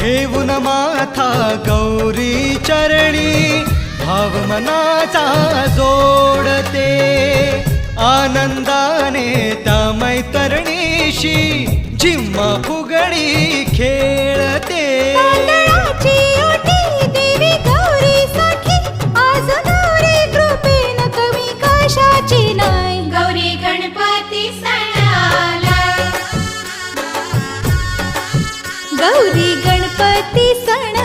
ठेवून माथा गौरी चरणी भाव मनाचा जोडते आनंदाने त्या मैत्रिणीशी जिम्मा फुगडी खेळते तांदळाची ओटी देवी गौरीसाठी आज गौरी कृपेन कमी कशाची नाही गौरी गणपती सण आला गौरी गणपती सण